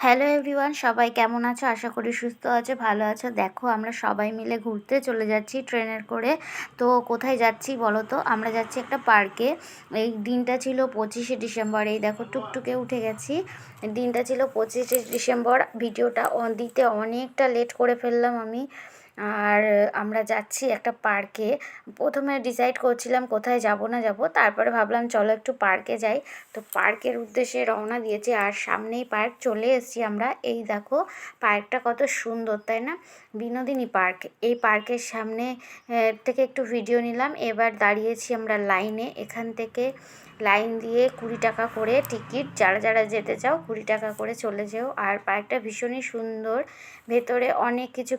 Hello everyone, সবাই কেমন আছো? আশা করি সুস্থ আছো, ভালো আছো। দেখো আমরা সবাই মিলে ঘুরতে চলে যাচ্ছি ট্রেনের করে। তো কোথায় যাচ্ছি বলো তো? আমরা যাচ্ছি একটা পার্কে। এই দিনটা ছিল 25শে ডিসেম্বর। এই দেখো টুকটুকে উঠে গেছি। দিনটা ছিল 25শে ডিসেম্বর। ভিডিওটা দিতে অনেকটা লেট করে ফেললাম আমি। আর আমরা যাচ্ছি একটা পার্কে। প্রথমে ডিসাইড করছিলাম কোথায় যাব না যাব, তারপরে ভাবলাম চলো একটু পার্কে যাই। তো পার্কের উদ্দেশ্যে রওনা দিয়েছি, আর সামনেই পার্ক, চলে এসেছি আমরা। এই দেখো পার্কটা কত সুন্দর, তাই না? বিনোদিনী পার্ক। এই পার্কের সামনে থেকে একটু ভিডিও নিলাম। এবার দাঁড়িয়েছি আমরা লাইনে। এখান থেকে লাইন দিয়ে 20 টাকা করে টিকিট। যারা যারা যেতে চাও 20 টাকা করে চলে যেও। আর পার্কটা ভীষণই সুন্দর। ভেতরে অনেক কিছু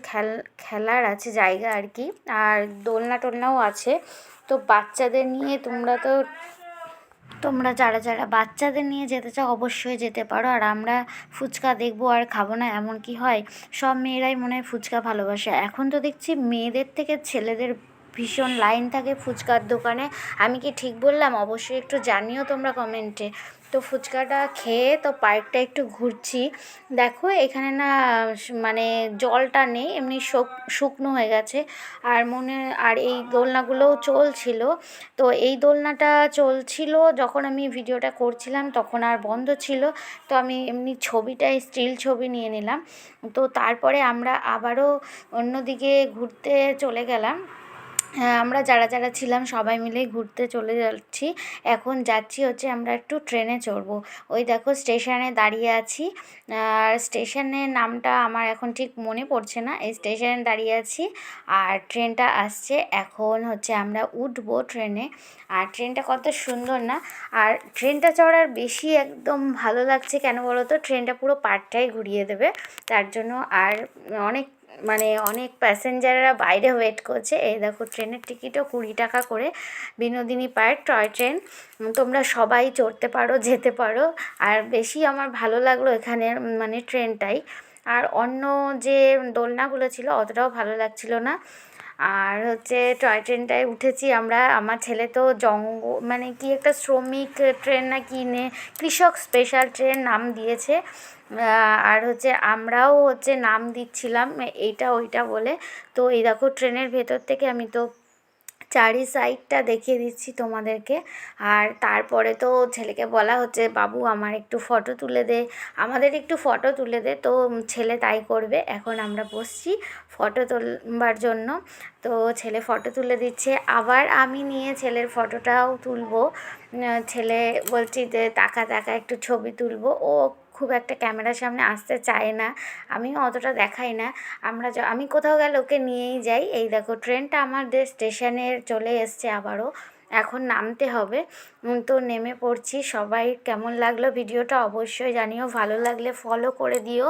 খেলার আছে জায়গা আর কি। আর দোলনা টোলনাও আছে। তো বাচ্চাদের নিয়ে তোমরা যারা যারা বাচ্চাদের নিয়ে যেতে চাও অবশ্যই যেতে পারো। আর আমরা ফুচকা দেখবো আর খাবো না এমন কি হয়? সব মেয়েরাই মনে হয় ফুচকা ভালোবাসে। এখন তো দেখছি মেয়েদের থেকে ছেলেদের ভীষণ লাইন থাকে ফুচকার দোকানে। আমি কি ঠিক বললাম? অবশ্যই একটু জানিও তোমরা কমেন্টে। তো ফুচকাটা খেয়ে তো পার্কটা একটু ঘুরছি। দেখো এখানে না মানে জলটা নেই, এমনি শুকনো হয়ে গেছে। আর এই দোলনাগুলোও চলছিল। তো এই দোলনাটা চলছিল যখন আমি ভিডিওটা করছিলাম, তখন আর বন্ধ ছিল। তো আমি এমনি স্টিল ছবি নিয়ে নিলাম। তো তারপরে আমরা আবারও অন্যদিকে ঘুরতে চলে গেলাম। হ্যাঁ, আমরা যারা যারা ছিলাম সবাই মিলেই ঘুরতে চলে যাচ্ছি। এখন যাচ্ছি হচ্ছে আমরা একটু ট্রেনে চড়বো। ওই দেখো স্টেশনে দাঁড়িয়ে আছি। আর স্টেশনের নামটা আমার এখন ঠিক মনে পড়ছে না। এই স্টেশনে দাঁড়িয়ে আছি আর ট্রেনটা আসছে। এখন হচ্ছে আমরা উঠবো ট্রেনে। আর ট্রেনটা কত সুন্দর না? আর ট্রেনটা চড়ার বেশি একদম ভালো লাগছে কেন বলো তো? ট্রেনটা পুরো পাড়টাই ঘুরিয়ে দেবে তার জন্য। আর অনেক অনেক প্যাসেঞ্জাররা বাইরে ওয়েট করছে। এই দেখো ট্রেনের টিকিটও 20 টাকা করে। Binodini park toy train. তোমরা সবাই চড়তে পারো, যেতে পারো। আর বেশি আমার ভালো লাগলো এখানের ট্রেনটাই। আর অন্য যে দোলনাগুলো ছিল অতটাও ভালো লাগছিল না। আর হচ্ছে টয় ট্রেনটায় উঠেছি আমরা। আমার ছেলে তো কি একটা শ্রমিক ট্রেন না কি কৃষক স্পেশাল ট্রেন নাম দিয়েছে। আর হচ্ছে আমরাও হচ্ছে নাম দিচ্ছিলাম এইটা ওইটা বলে। তো এই দেখো ট্রেনের ভেতর থেকে আমি তো চারি সাইডটা দেখিয়ে দিচ্ছি তোমাদেরকে। আর তারপরে তো ছেলেকে বলা হচ্ছে, বাবু আমার একটু ফটো তুলে দে, আমাদের একটু ফটো তুলে দে। তো ছেলে তাই করবে। এখন আমরা বসছি ফটো তুলবার জন্য। তো ছেলে ফটো তুলে দিচ্ছে, আবার আমি নিয়ে ছেলের ফটোটাও তুলবো। ছেলে বলছি যে তাকা তাকা একটু ছবি তুলবো। ও খুব একটা ক্যামেরার সামনে আসতে চায় না, আমিও অতটা দেখাই না। আমি কোথাও গেলে ওকে নিয়েই যাই। এই দেখো ট্রেনটা আমাদের স্টেশনে চলে এসছে আবারও। এখন নামতে হবে। তো নেমে পড়ছি। সবাই কেমন লাগলো ভিডিওটা অবশ্যই জানিও, ভালো লাগলে ফলো করে দিও।